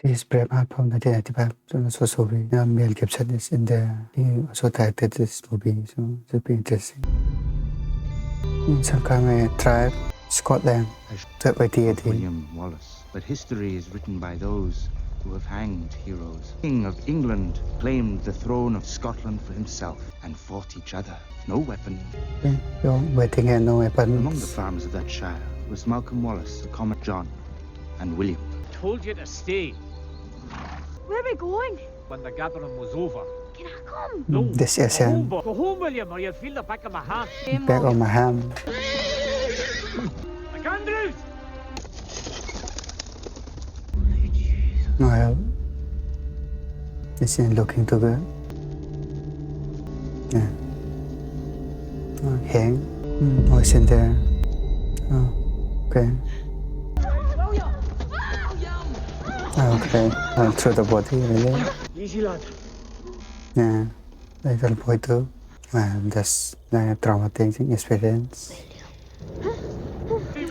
It is Braveheart from 1995. So it's also Mel Gibson is in there. He also directed this movie, so it's be interesting. In some kind of tribe, Scotland, William Wallace. But history is written by those who have hanged heroes. The King of England claimed the throne of Scotland for himself and fought each other. No weapon. Waiting and no weapons. Among the farmers of that shire was Malcolm Wallace, the Comet John, and William. Told you to stay Where are we going? when the gathering was over. Can I come? No, This is go home, William, or you'll feel the back of my hand. back on my hand. McAndrews! No help. This isn't looking too good. Yeah. Hang. What's in there? Oh, okay. Okay. I'll throw the body really. Easy, lad. Yeah. Little boy too. That's a traumatizing experience.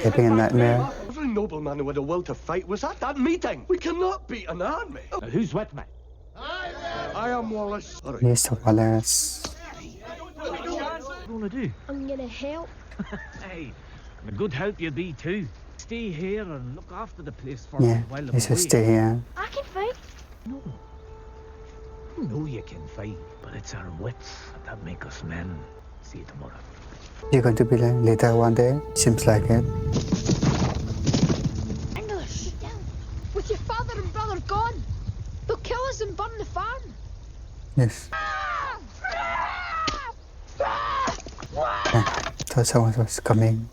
Having a nightmare. Every nobleman who had a will to fight was at that meeting. We cannot beat an army. Now, who's with me? I am Wallace. Mr. Wallace. What are you going to do? I'm gonna help. Hey, a good help you be too. Stay here and look after the place for Yeah, a while. he should stay here. I can fight. No. I know you can fight, but it's our wits that make us men. See you tomorrow. You're going to be like later one day? Seems like it. English. With your father and brother gone, they'll kill us and burn the farm. Yes. Thought someone was coming.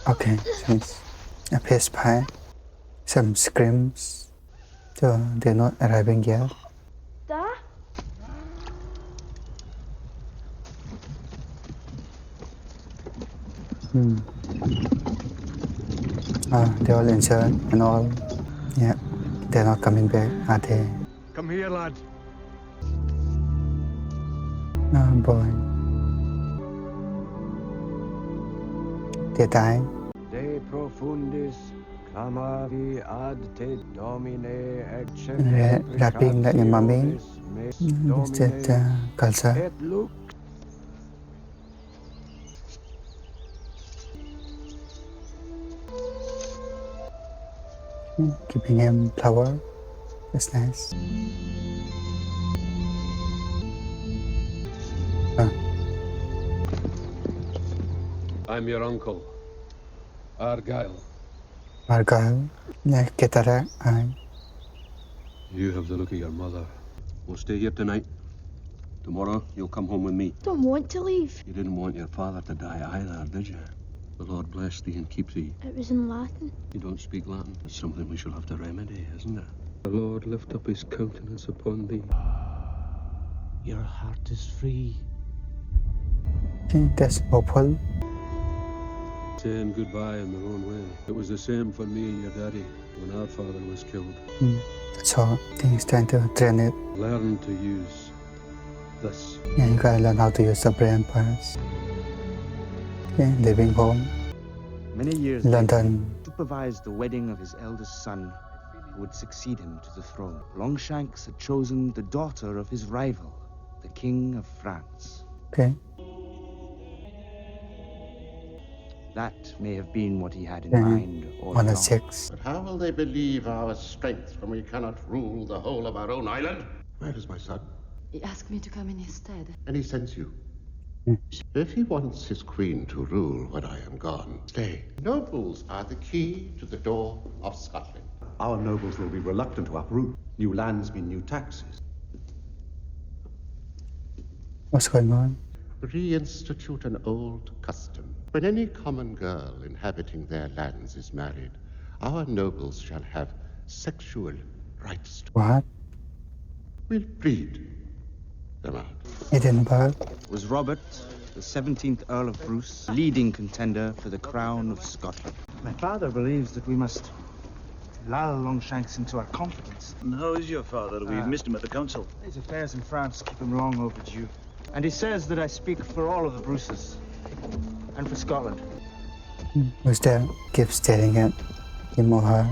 Okay, so it's a pace pie. Some screams. So they're not arriving yet. Dad? They're all injured and all. Yeah, they're not coming back, are they? Come here, lad. Oh boy. They die. De profundis clamavi ad te domine Rapping like your mommy. Is that culture? Et look. Giving him flower. That's nice. I'm your uncle, Argyle. Argyle. Yeah, cataract eye. You have the look of your mother. We'll stay here tonight. Tomorrow, you'll come home with me. Don't want to leave. You didn't want your father to die either, did you? The Lord bless thee and keep thee. It was in Latin. You don't speak Latin. It's something we shall have to remedy, isn't it? The Lord lift up his countenance upon thee. Your heart is free. Okay, that's hopeful. Saying goodbye in their own way. It was the same for me and your daddy when our father was killed. That's all. I think he's trying to train it. Learn to use this. Yeah, you gotta learn how to use the brain first. Okay, leaving home. Many years London. later, he supervised the wedding of his eldest son, who would succeed him to the throne. Longshanks had chosen the daughter of his rival, the King of France. Okay. That may have been what he had in mind all along. 106. But how will they believe our strength when we cannot rule the whole of our own island? Where is my son? He asked me to come in his stead. And he sends you. If he wants his queen to rule when I am gone, stay. Nobles are the key to the door of Scotland. Our nobles will be reluctant to uproot. New lands mean new taxes. What's going on? Reinstitute an old custom. When any common girl inhabiting their lands is married, our nobles shall have sexual rights. What? We'll breed them out. Edinburgh. Was Robert, the 17th Earl of Bruce, leading contender for the crown of Scotland. My father believes that we must lull Longshanks into our confidence. And how is your father? We've missed him at the council. His affairs in France keep him long overdue. And he says that I speak for all of the Bruces. And for Scotland. Who's there? Keeps staring at him or her.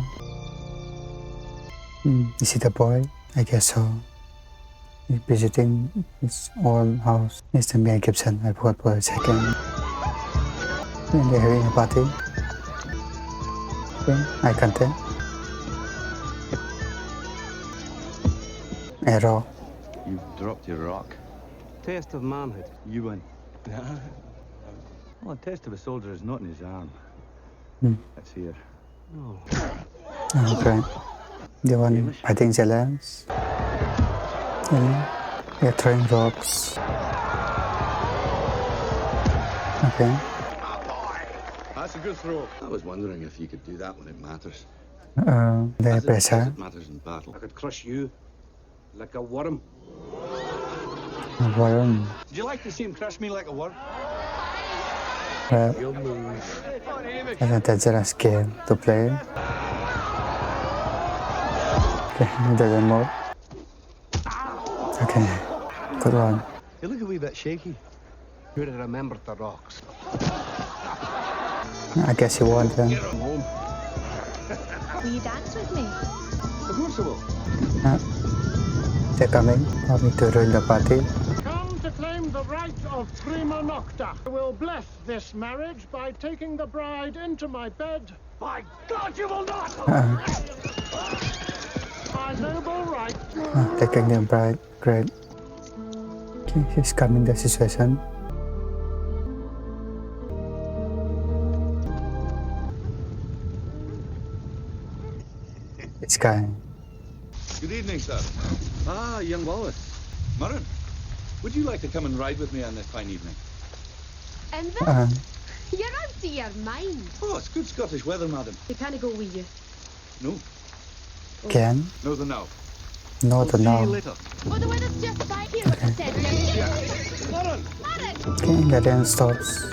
Is it a boy? I guess so. He's visiting his old house. Mr. Mel Gibson, I forgot for a second. And they're having a party. Okay, eye contact. A rock. You've dropped your rock. Test of manhood. You win. Well, a test of a soldier is not in his arm. It's here. Okay. The one fighting the lambs. They're throwing rocks. Okay. That's a good throw. I was wondering if you could do that when it matters. The pressure. It matters in battle. I could crush you like a worm. Worm. Would you like to see him crush me like a worm? Your move. I think that's a game to play. Okay, it doesn't move. Okay, good one. You look a wee bit shaky. Should have remembered the rocks. I guess you won then. Home. Will you dance with me? Of course I will. They're coming, probably to ruin the party. Come to claim the right of prima nocta. I will bless this marriage by taking the bride into my bed. By God, you will not! My noble right. Taking the bride, great. Okay, she's coming the situation. This guy. Good evening, sir. Ah, young Wallace. Murren, would you like to come and ride with me on this fine evening? And this? You're out of your mind. Oh, it's good Scottish weather, madam. They can't go with you. No. Can? No, the now. No, the See you now. later. Oh, the weather's just fine here with the set. Murren! Okay, the rain stops.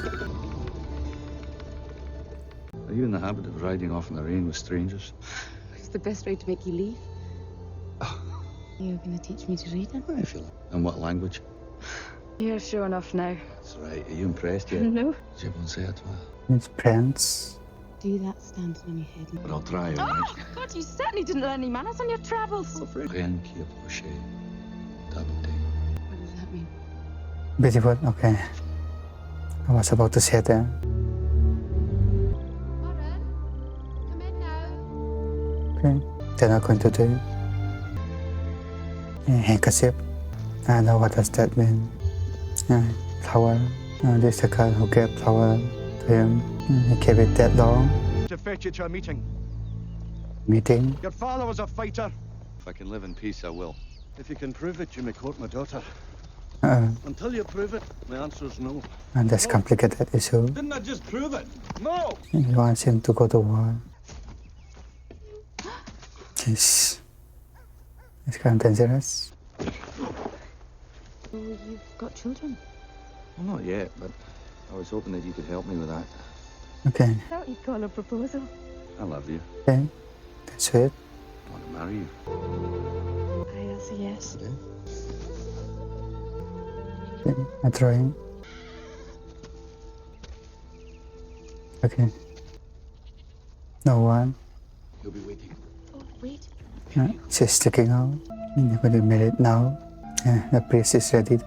Are you in the habit of riding off in the rain with strangers? It's the best way to make you leave. You're going to teach me to read it? I feel. And what language? You're showing off now. That's right. Are you impressed yet? No. Je won't say it well. It's Prince. Do that standing on your head. But I'll try, all Oh, right? God, you certainly didn't learn any manners on your travels. Rien qui approche d'adopter. What does that mean? Beautiful, okay. I was about to say that. Murren, come in now. Okay, they're not going to do. Handkerchief. I know what does that mean. Flower. This is the guy who gave flower to him. He kept it that long. To fetch you to a meeting. Meeting. Your father was a fighter. If I can live in peace, I will. If you can prove it, you may court my daughter. And Until you prove it, my answer's no. that's complicated issue. Didn't I just prove it? No! He wants him to go to war. Jeez. It's kind of dangerous. Oh, you've got children. Well, not yet, but I was hoping that you could help me with that. Okay. Is that what you call a proposal? I love you. Okay. That's it. I want to marry you. I'll say yes. Okay. A drawing. Okay. No one. He'll be waiting. Oh, wait. She's sticking out. They're going to marry now. The priest is ready.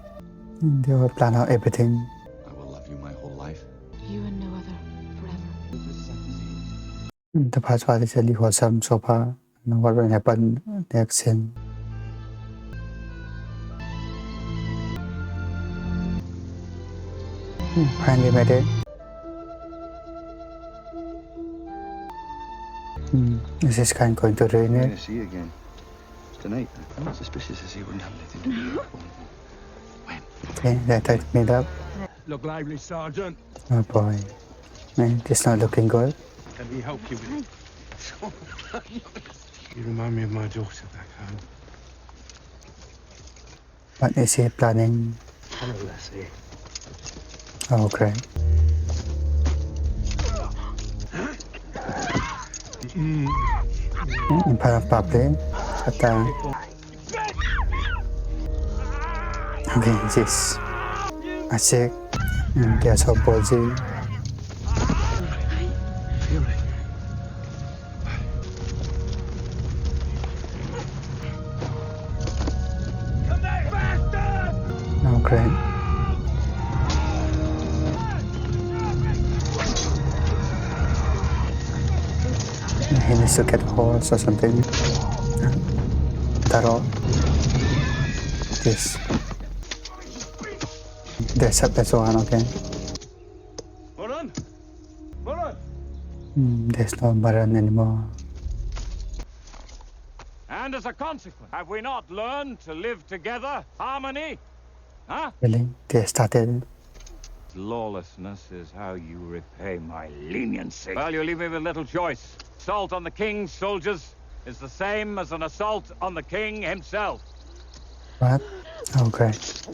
They will plan out everything. I will love you my whole life. You and no other, forever. The past part is really wholesome so far. What will happen next scene. Finally made it. Is this guy going to ruin I'm it? going to see you again. Tonight. I'm not suspicious as he wouldn't have anything to do with it. When? Okay, they tried to meet up. Look lively, Sergeant. Oh boy. Man, it's not looking good. Can we help you with You remind me of my daughter back home. What is he planning? Hello, Lassie. Oh, great. In front of public. Okay, this. I check. They're so busy. great. He needs to get a horse or something. That all. Yes. There's up as one, okay. Moran! Moran! There's no Maran anymore. And as a consequence, have we not learned to live together? Harmony? Huh? Really? They started. Lawlessness is how you repay my leniency. Well, you leave me with little choice. Assault on the king's soldiers is the same as an assault on the king himself. What? Oh, great.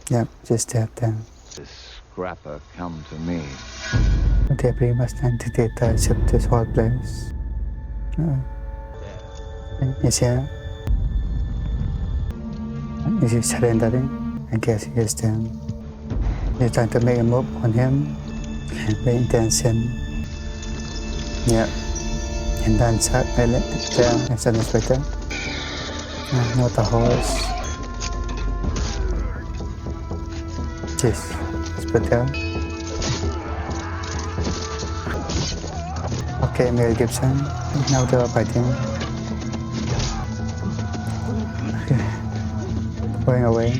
Yep, just step down. This scrapper come to me. They pretty much anticipated this whole place. Is here? Is he surrendering? I guess he is then. He's trying to make a move on him. Very intention. Yep. And then shot I let it down as an inspector. Not a horse. Jeez. Let's put down. Okay, Mel Gibson. Now they are fighting. Okay. Going away.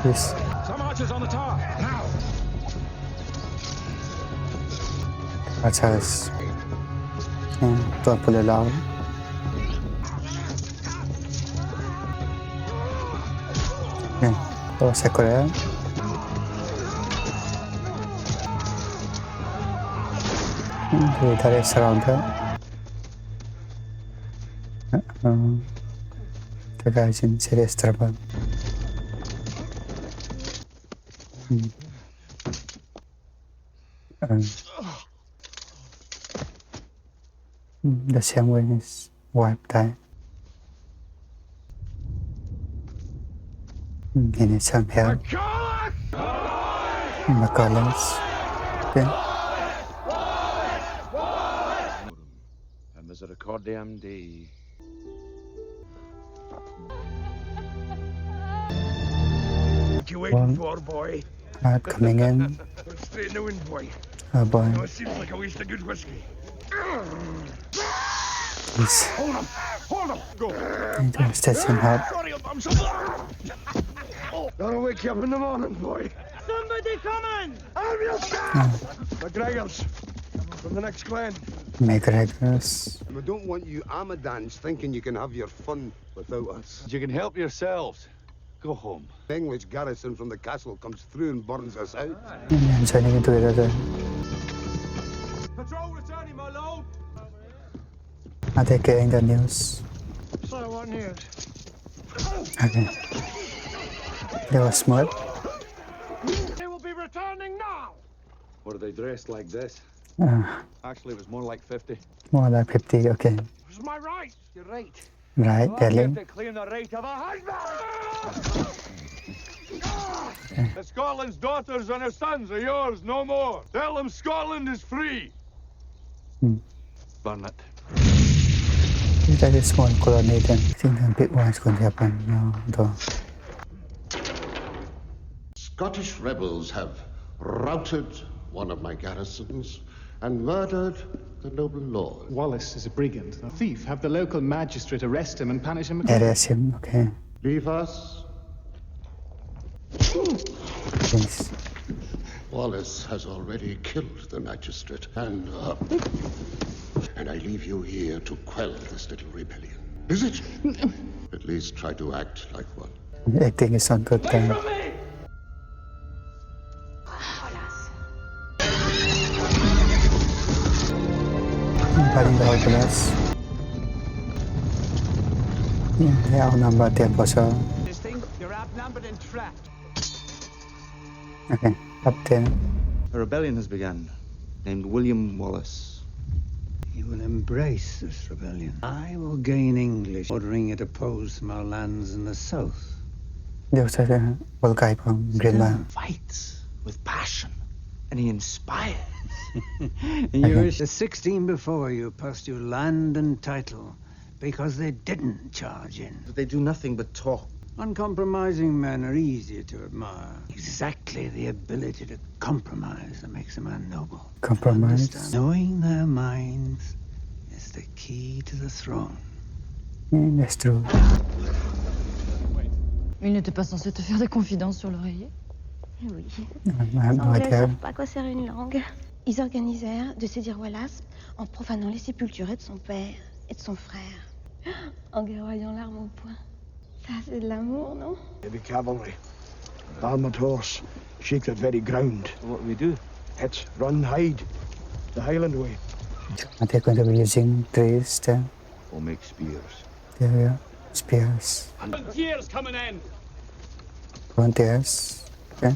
Yes. Some archers on the tower. Now. That's us. Don't pull it out. Okay. Oh, Sakura. That is surrounded. The guy's in serious trouble. The same way is wiped out. He needs some help. Wallace. Okay. And misericordiam Dei. What you waiting for, boy? Coming in. Straight in the wind, boy. Oh boy. No, it seems like a waste of good whiskey. Please. Hold him! Hold him! Go! Don't stitch him up. Sorry, I'm sorry. I'll wake you up in the morning, boy. Somebody coming! I'm your McGregor's from the next clan. McGregor's. We don't want you Amadans thinking you can have your fun without us. You can help yourselves. Go home. The English garrison from the castle comes through and burns us out. I'm turning into it other. Patrol returning, my lord. Are they getting the news? So what news? Okay. They were smart. They will be returning now! Were they dressed like this? Actually, it was more like 50. More like 50, okay. It's my right! You're right. Right, darling. To claim the right of a husband! The Scotland's daughters and her sons are yours, no more. Tell them Scotland is free. Burn it. That is small colony then. I think the big one is going to happen now, though. Scottish rebels have routed one of my garrisons and murdered the noble lord. Wallace is a brigand, a thief. Have the local magistrate arrest him and punish him. Arrest him, okay. Leave us. Please. Wallace has already killed the magistrate, and I leave you here to quell this little rebellion. Is it? At least try to act like one. Acting is not good then. Fighting the Wallace. Yeah, they outnumbered them for sure. You're outnumbered and trapped. Okay, up there. A rebellion has begun, named William Wallace. He will embrace this rebellion. I will gain English, ordering it opposed from our lands in the south. Điều sẽ một guy from Greenland. Fights with passion, and he inspires. You were 16 before you passed your land and title, because they didn't charge in. But they do nothing but talk. Uncompromising men are easier to admire. Exactly the ability to compromise that makes a man noble. Compromise. Knowing their minds is the key to the throne. That's true. Il n'était pas censé te faire des confidences sur l'oreiller? Oui. I have no Anglais idea. savent pas quoi sert une langue. Ils organisèrent de séduire Wallace en profanant les sépultures de son père et de son frère. En guerroyant l'arme au poing. Ça, c'est de l'amour, non? Heavy cavalry. Armored horse. Shake that very ground. What do we do? Hit, run, hide. The Highland way. Are they going to be using trees then? Or make spears. There we are. Spears. Volunteers coming in. Volunteers. Okay.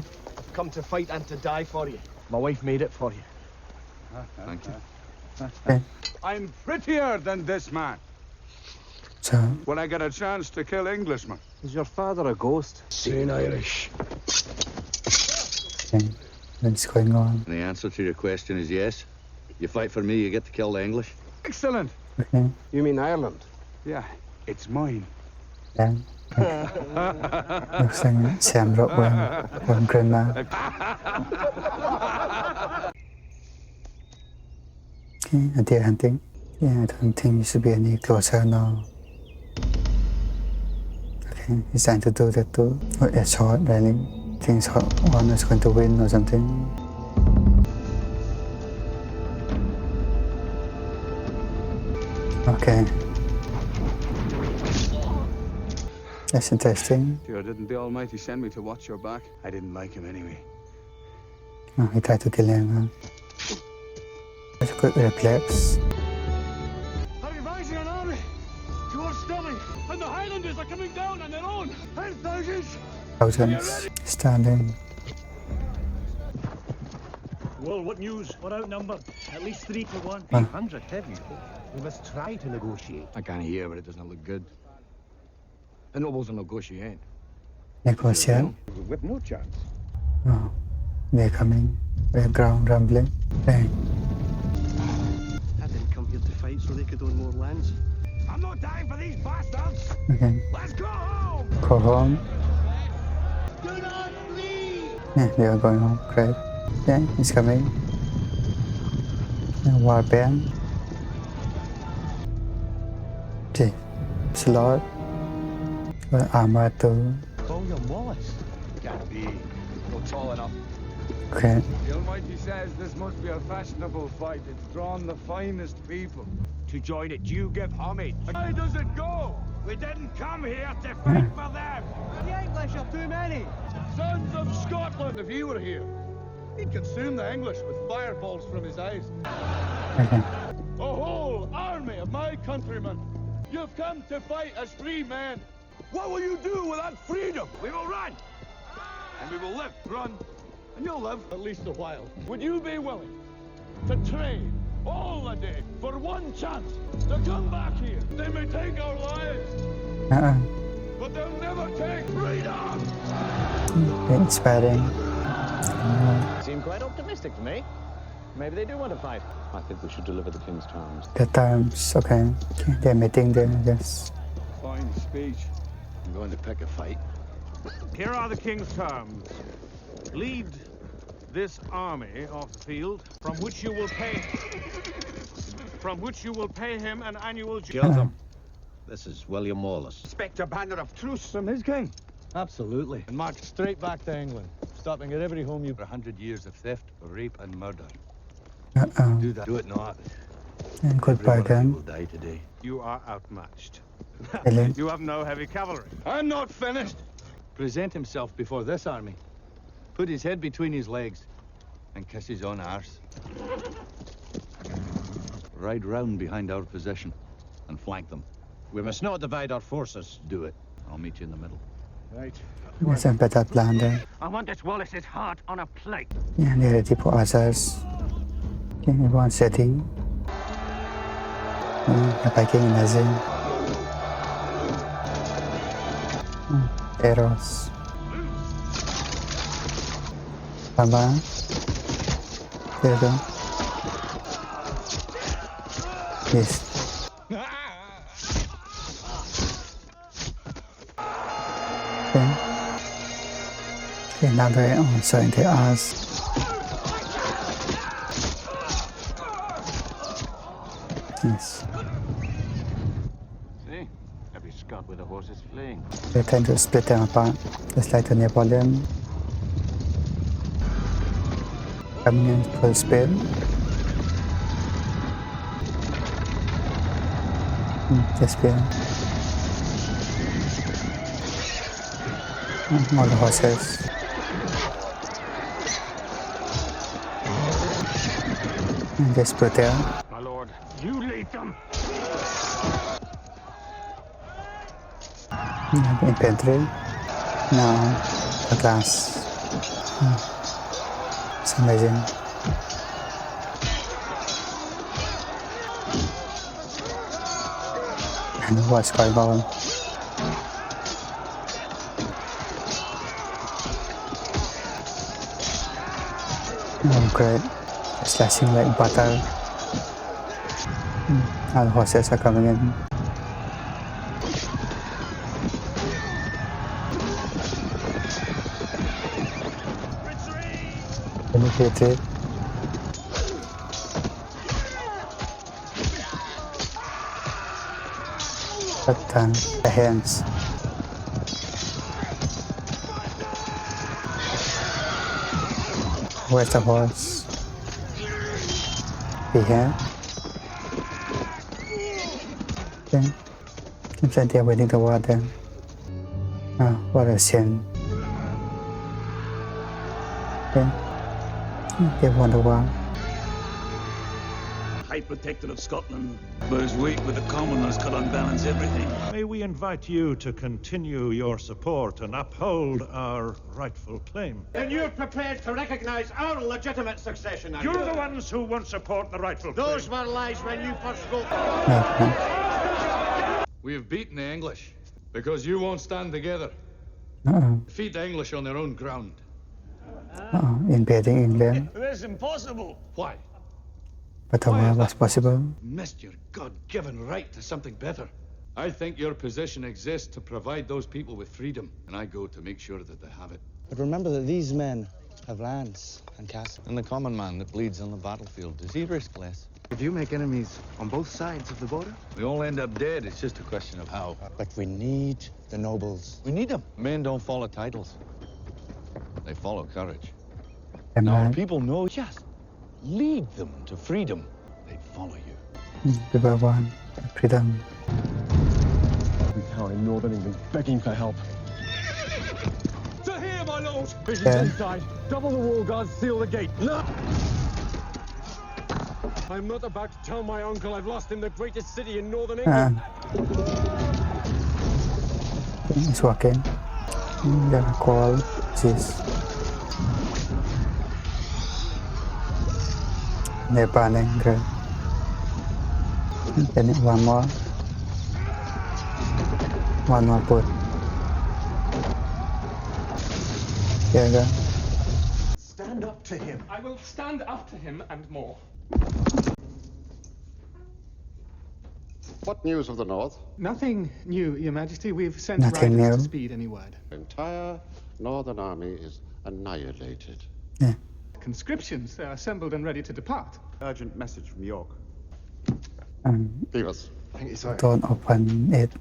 Come to fight and to die for you. My wife made it for you. Thank you. Okay. I'm prettier than this man. So, When I get a chance to kill Englishmen. Is your father a ghost? Saying Irish. okay. What's going on? The answer to your question is yes. You fight for me, you get to kill the English. Excellent. Okay. You mean Ireland? Yeah, it's mine. Then. Looks like Sam Rockwell from Grandma. Okay, deer hunting. Yeah, I don't think you should be any closer now. Okay, he's trying to do that too. Oh, that's short, really. Thinks one is going to win or something. Okay. That's interesting. Dear, didn't the Almighty send me to watch your back? I didn't like him anyway. Oh, he tried to kill him. That's a good reflex. I'm advising an army towards Stirling, and the Highlanders are coming down on their own. 10,000. Thousands. Standing. Well, what news? We're outnumbered. At least 3 to 1. 800 heavy. We must try to negotiate. I can't hear, but it doesn't look good. The nobles will negotiate. Negotiate. With no chance. Oh, they're coming. Background rumbling. Bang. I didn't come here to fight so they could own more lands. I'm not dying for these bastards. Okay. Let's go home. Go home. Do not flee! Yeah, they are going home. Great. Yeah, he's coming. War band. Okay. Slot. Armor too. William Wallace. Can't be. Not tall enough. Okay. The Almighty says this must be a fashionable fight. It's drawn the finest people. To join it, you give homage. How does it go? We didn't come here to fight for them. The English are too many. Sons of Scotland, if he were here, he'd consume the English with fireballs from his eyes. Okay. A whole army of my countrymen. You've come to fight as free men. What will you do without freedom? We will run. And we will live. Run. And you'll live at least a while. Would you be willing to train all the day for one chance to come back here? They may take our lives, but they'll never take freedom. Inspiring. Seem quite optimistic to me. Maybe they do want to fight. I think we should deliver the king's terms. The terms, okay. They're meeting there, I guess. Fine speech. I'm going to pick a fight. Here are the king's terms. Lead this army off the field, from which you will pay him an annual. Kill them. This is William Wallace. Expect a banner of truce From his king. Absolutely. And march straight back to England, stopping at every home you... for 100 years of theft, rape, and murder. Do that. Do it not. And goodbye Every one of you will then. die today. You are outmatched. Really? You have no heavy cavalry. I'm not finished. Present himself before this army. Put his head between his legs and kiss his own arse. Ride round behind our position and flank them. We must not divide our forces. Do it. I'll meet you in the middle. Right. There's a better plan there. I want this Wallace's heart on a plate. Yeah, they're ready for others. Okay, one city. Attacking Nazim. Eros. Baba. There you go. Yes. Okay. Okay, now they're also in the arse. Yes. See? Every Scot with a horse is fleeing. They tend to split them apart, just like the Napoleon. Coming in full speed. Disappear. All the horses. And just put there. My lord, you lead them. Infantry. Now, at last. It's amazing. And what's going on? Oh, great. Slashing like butter. All the horses are coming in. Retreat. But the hands. Where's the horse? Be here. Okay. Seems like they're waiting the water. Ah, what a shame. Okay. They won the war. High Protector of Scotland, but his weight with the commoners could unbalance everything. May we invite you to continue your support and uphold our rightful claim? And you're prepared to recognize our legitimate succession, are you? You're the ones who won't support the rightful claim. Those were lies when you first spoke. We have beaten the English because you won't stand together. Defeat the English on their own ground. Invading England. That's impossible. Why? But the war was possible. Missed your God-given right to something better. I think your position exists to provide those people with freedom, and I go to make sure that they have it. But remember that these men have lands and castles. And the common man that bleeds on the battlefield, does he risk less? If you make enemies on both sides of the border, We all end up dead. It's just a question of how. But we need the nobles. We need them. Men don't follow titles. They follow courage. Am Now, I? if people know, just lead them to freedom. They'd follow you. People want freedom. Every town in northern England begging for help. To here, my lord! Visions Yeah. inside. Double the wall guards, seal the gate. No! I'm not about to tell my uncle I've lost him the greatest city in northern England. It's working. Gonna call this. They're burning. Good. Then one more. One more put. There you go. Stand up to him. I will stand up to him and more. What news of the North? Nothing new, Your Majesty. We've sent Nothing riders to new. speed any word. The entire Northern Army is annihilated. Conscriptions, they're assembled and ready to depart. Urgent message from York. Beavis. Thank you, sir. Don't open it.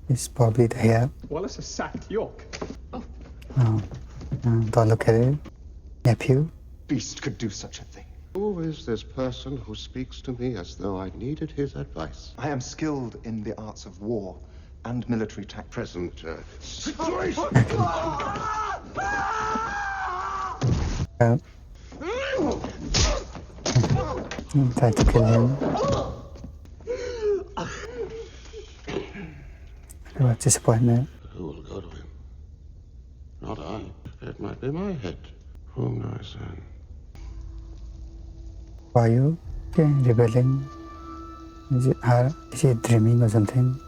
It's probably there. Wallace has sacked York. Oh. Don't look at it. Nephew. Beast could do such a thing. Who is this person who speaks to me as though I needed his advice? I am skilled in the arts of war and military tactics. Present Situation! Try to kill him. What disappointment. Who will go to him? Not I. It might be my head. Whom do I send? Why are you rebelling? Is it her? Is she dreaming or something?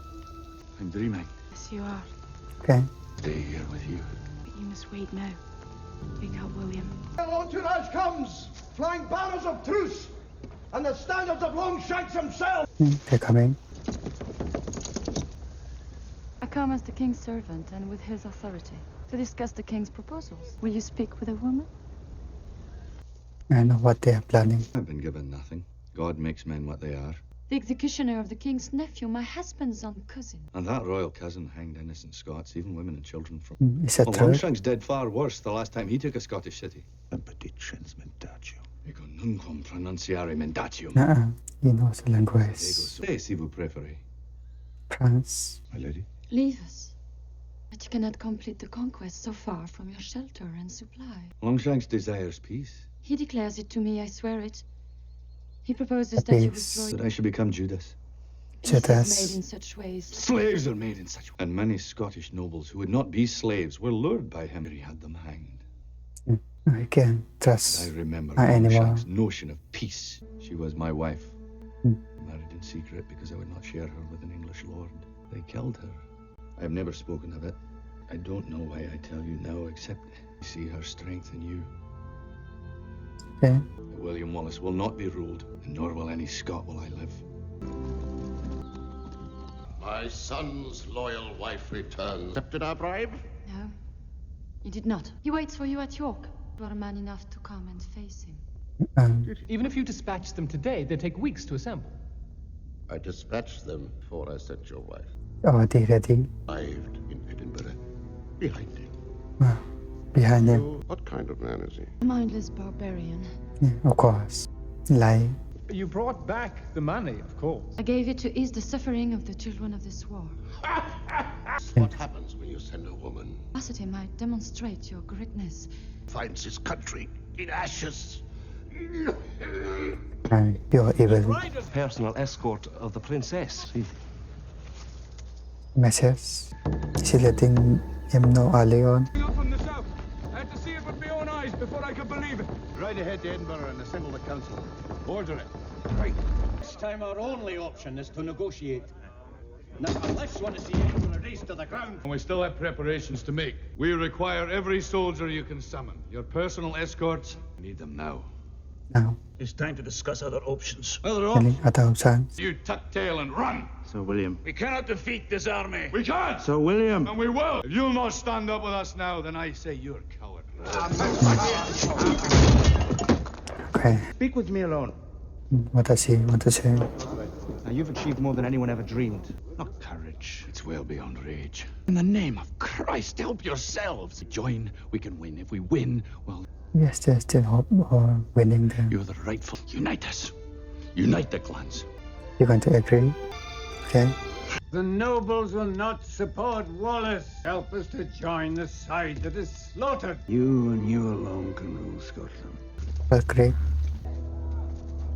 I'm dreaming. Yes, you are. Okay. Stay here with you. But you must wait now. Wake up, William. The entourage comes, flying banners of truce, and the standards of Longshanks himself. They're coming. A come as the king's servant and with his authority to discuss the king's proposals. Will you speak with a woman? I know what they are planning. I've been given nothing. God makes men what they are. The executioner of the king's nephew, my husband's own cousin. And that royal cousin hanged innocent Scots, even women and children from... Is that true? Longshanks did far worse the last time he took a Scottish city. Impedictions mentatio. Ego nunquam pronunciare mendatium. He knows the language. Say, si vous préférez. France. My lady. Leave us. But you cannot complete the conquest so far from your shelter and supply. Longshanks desires peace. He declares it to me, I swear it. He proposes that you withdraw. That I should become Judas. Judas. Made in such ways. Slaves are made in such ways. And many Scottish nobles who would not be slaves were lured by him. He had them hanged. I can't trust I remember anymore. Longshanks' notion of peace. She was my wife. Married in secret because I would not share her with an English lord. They killed her. I have never spoken of it. I don't know why I tell you now, except I see her strength in you. Okay. William Wallace will not be ruled, and nor will any Scot while I live. My son's loyal wife returns. Accepted our bribe? No, he did not. He waits for you at York. You are man enough to come and face him. Even if you dispatch them today, they take weeks to assemble. I dispatched them before I sent your wife. Already ready. Arrived in Edinburgh. Behind him. Behind him. What kind of man is he? A mindless barbarian. Yeah, of course. Lie. You brought back the money, of course. I gave it to ease the suffering of the children of this war. What happens when you send a woman? Capacity might demonstrate your greatness. Finds his country in ashes. Pure evil. Personal escort of the princess. Message. Is he letting him know early on? Up from the south. I had to see it with my own eyes before I could believe it. Ride ahead to Edinburgh and assemble the council. Order it. Right. This time our only option is to negotiate. Now, unless you want to see Edinburgh razed to the ground. We still have preparations to make. We require every soldier you can summon. Your personal escorts, we need them now. Now. It's time to discuss other options. Other Any other options? You tuck tail and run! Sir William. We cannot defeat this army. We can't! Sir William. And we will! If you'll not stand up with us now, then I say you're a coward. Okay. Speak with me alone. What does he want to say? Now, you've achieved more than anyone ever dreamed. Not courage. It's well beyond rage. In the name of Christ, help yourselves. Join, we can win. If we win, well... Yes, there's still hope for winning them. You're the rightful... Unite us. Unite the clans. You're going to agree? Okay. The nobles will not support Wallace. Help us to join the side that is slaughtered. You and you alone can rule Scotland. Well, great.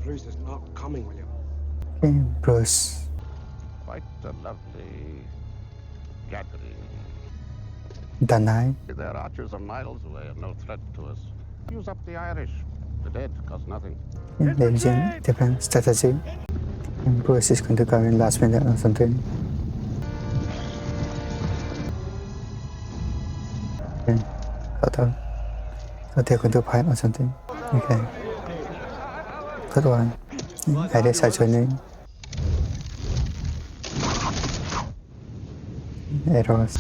Bruce is not coming, William. Okay, Bruce. Quite a lovely gathering. Danai. Their archers are miles away and no threat to us. Use up the Irish. The dead cost nothing. Yeah, they're using different strategy. And Bruce is going to go in last minute or something. Okay. So they're going to fight or something. Okay. Good one. Irish are joining. Arrows.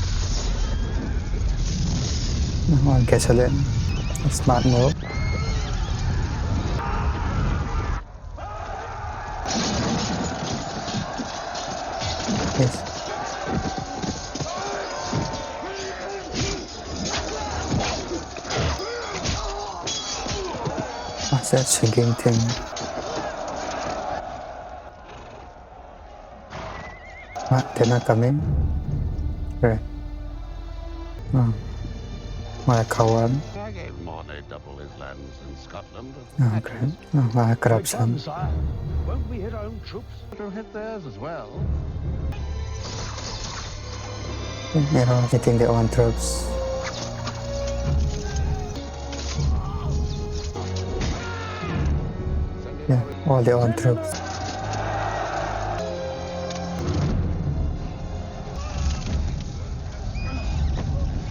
On gasoline. Smart move. Yes. What's that swinging thing? What? They're not coming? Right. Oh. What a coward. I gave Mornay double his lands in Scotland. Okay. Oh, what a corruption. Won't we hit our own troops? We'll hit theirs as well. You know, hitting their own troops. Yeah, all their own troops.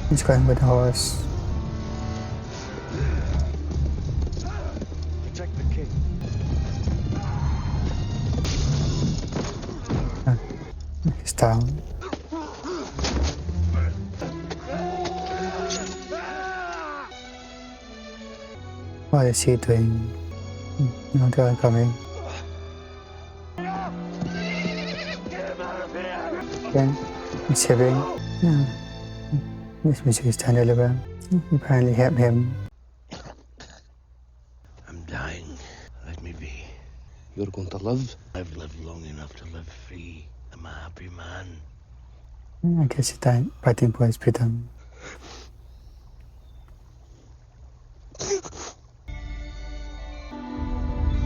He's going with the horse. Protect the king. He's down. What is he doing? No, they are coming. Okay, he's saving. Yeah. This music is tiny little. You apparently help him. I'm dying. Let me be. You're going to live? I've lived long enough to live free. I'm a happy man. I guess he died fighting for his freedom.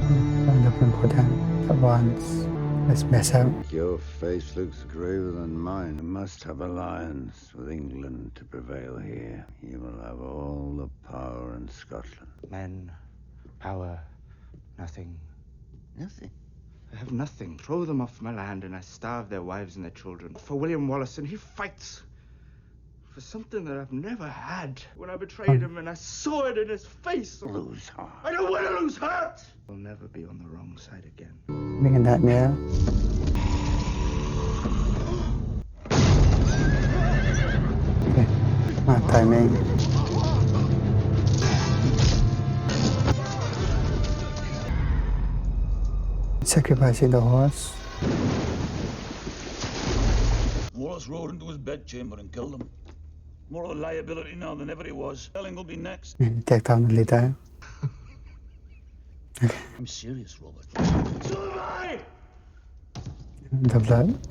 I'm looking for them at once. Let's mess up. Your face looks graver than mine. You must have alliance with England to prevail here. You will have all the power in Scotland. Men, power, nothing. Nothing. I have nothing. Throw them off my land and I starve their wives and their children. For William Wallace, and he fights for something that I've never had. When I betrayed him and I saw it in his face. Lose heart. I don't want to lose heart! I'll never be on the wrong side again. Being a nightmare. Okay. Timing. Sacrificing the horse. Wallace rode into his bedchamber and killed him. More of a liability now than ever he was. Stirling will be next. And take down the leader. Okay. I'm serious, Robert. So am I! The blood.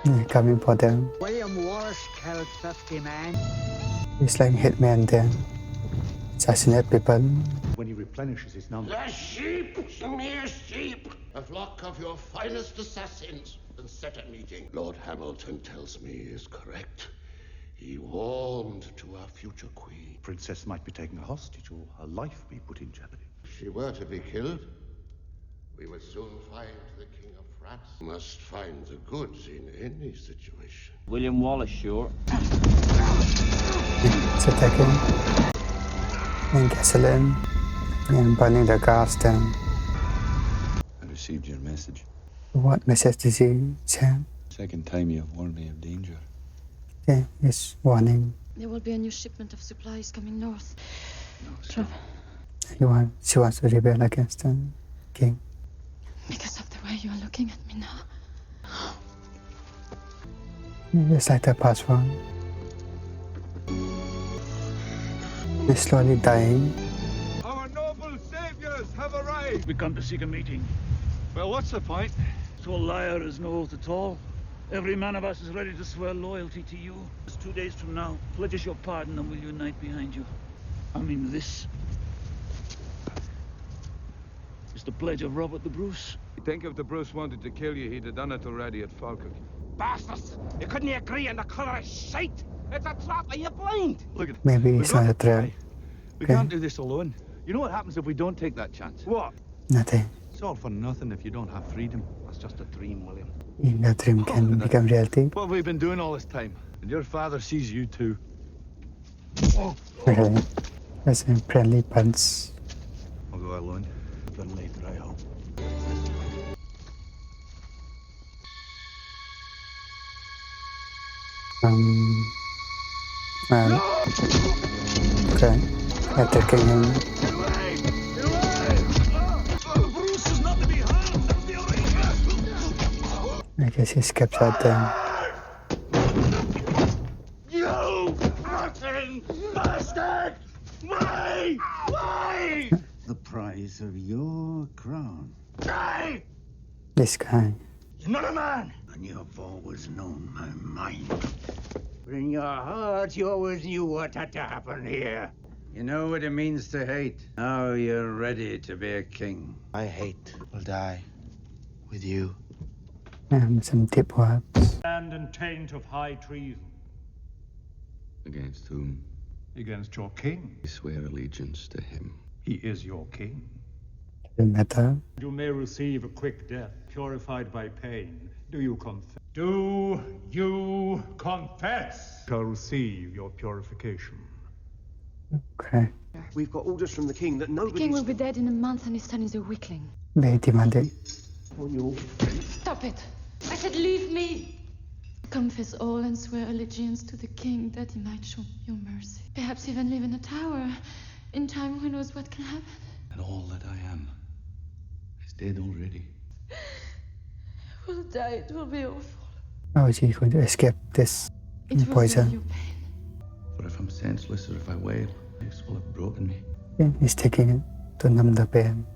Yeah, coming for them. William Wallace killed 50 men. He's like hitman there. Assassinate people. When he replenishes his number. The sheep, mere sheep. A flock of your finest assassins and set a meeting. Lord Hamilton tells me is correct. He warmed to our future queen. Princess might be taken hostage or her life be put in jeopardy. If she were to be killed, we would soon find the King of France. Must find the goods in any situation. William Wallace, sure. It's attacking. And gasoline. And burning the cars down. I received your message. What message did he send? Second time you have warned me of danger. Okay, it's warning. There will be a new shipment of supplies coming north. No, She wants to rebel against the king. Because of the way you are looking at me now. It's like the past one. He's slowly dying. Our noble saviors have arrived. We come to seek a meeting. Well, what's the point? So a liar is no oath at all. Every man of us is ready to swear loyalty to you. It's 2 days from now. Pledge us your pardon and we'll unite behind you. I mean, this is the pledge of Robert the Bruce. You think if the Bruce wanted to kill you, he'd have done it already at Falkirk. Bastards! You couldn't agree on the colour of shite! It's a trap, are you blind? Look at Maybe it's not a trap. We Okay. can't do this alone. You know what happens if we don't take that chance? What? Nothing. It's all for nothing if you don't have freedom. That's just a dream, William. In the dream can become reality. What have we been doing all this time? And your father sees you too. Okay. That's a friendly punch. I'll go alone. Friendly betrayal. Okay. Attacking him. Bruce is not to be harmed. That's the arrangement. I guess he skips out there. You rotten bastard! Why? Why? The price of your crown. Die! This guy. You're not a man! And you have always known my mind. But in your heart, you always knew what had to happen here. You know what it means to hate. Now you're ready to be a king. I hate will die with you. Some deep words. Stand and taint of high treason. Against whom? Against your king. I swear allegiance to him. He is your king. Doesn't matter. You may receive a quick death, purified by pain. Do you confess? Do you confess? Shall receive your purification. Okay. We've got orders from the king that The nobody. king will be dead in a month and his son is a weakling. Very demanding. On your. Stop it! I said leave me! confess all and swear allegiance to the king that he might show you mercy. Perhaps even live in a tower. In time, who knows what can happen? And all that I am is dead already. We'll die. It will be awful. How is he going to escape this It will save poison? you pain. For if I'm senseless or if I wail, this will have broken me. He's taking it to numb the pain.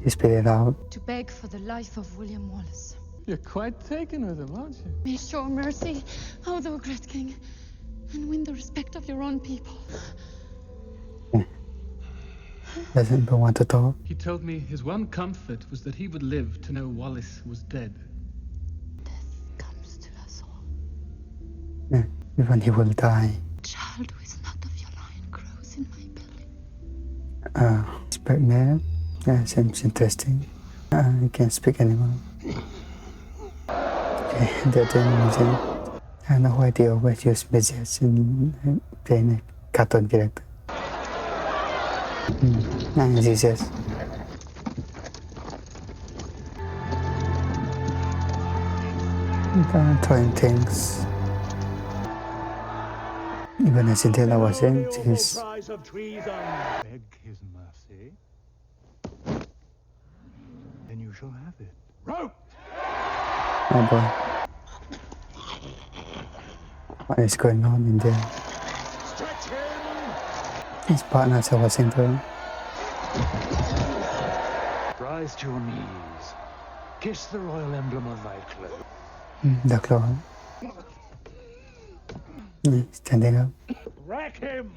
He spit it out. To beg for the life of William Wallace. You're quite taken with him, aren't you? May show mercy, O thou great king, and win the respect of your own people. Doesn't even want to talk. He told me his one comfort was that he would live to know Wallace was dead. Death comes to us all. Even he will die. A child who is not of your line grows in my belly. He's pregnant. Yeah, seems interesting. He can't speak anymore. Okay, that's amazing. I have no idea where to use midgets in playing a cartoon character. Jesus. Throwing things. Even as Cinderella was saying, she's Beg his mercy, then you shall have it. Rope! oh boy. What is going on in there? His partners are watching through. Rise to your knees. Kiss the royal emblem on thy cloak. The claw. Standing up. Rack him!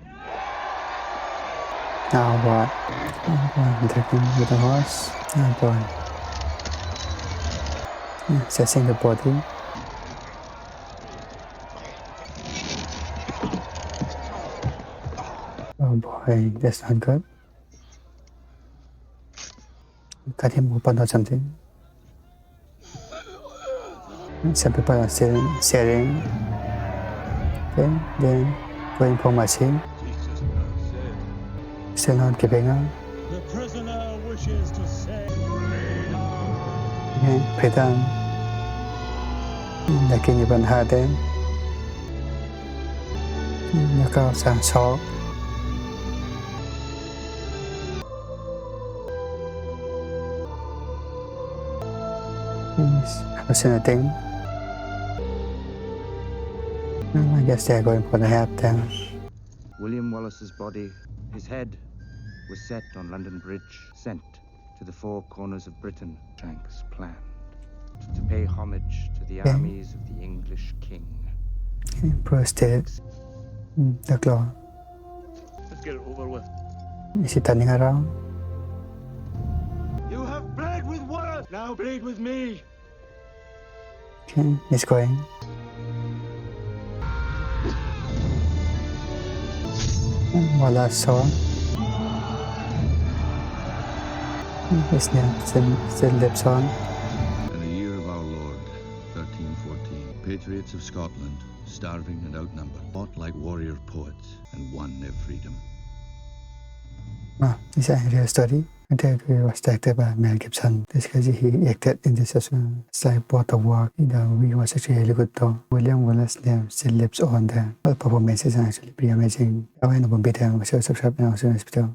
Now what? Oh boy, attacking with the horse. Oh boy. Assessing the body. Oh boy, that's not good. Cut him open or something. Some people are still sharing. Okay, then going for machine. Still not giving up. The prisoner wishes to say. Okay, freedom. Making even harder. แล้วก็สั่งช็อก Fascinating. I guess they're going for the help then. William Wallace's body, his head, was set on London Bridge, sent to the four corners of Britain. Shanks planned to pay homage to the armies of the English king. Prostrate. The claw. Let's get it over with. Is he turning around? You have bled with Wallace, now bleed with me. Okay, he's going. Wallace saw. His name still lives on. In the year of our Lord, 1314, patriots of Scotland, starving and outnumbered, fought like warrior poets and won their freedom. It's a real story. It was directed by Mel Gibson. Basically, he acted in this as well. It's like both the work. The movie was actually really good though. William Wallace's name still lives on there. All performances are actually pretty amazing. I want to be there. So subscribe now. See you next video.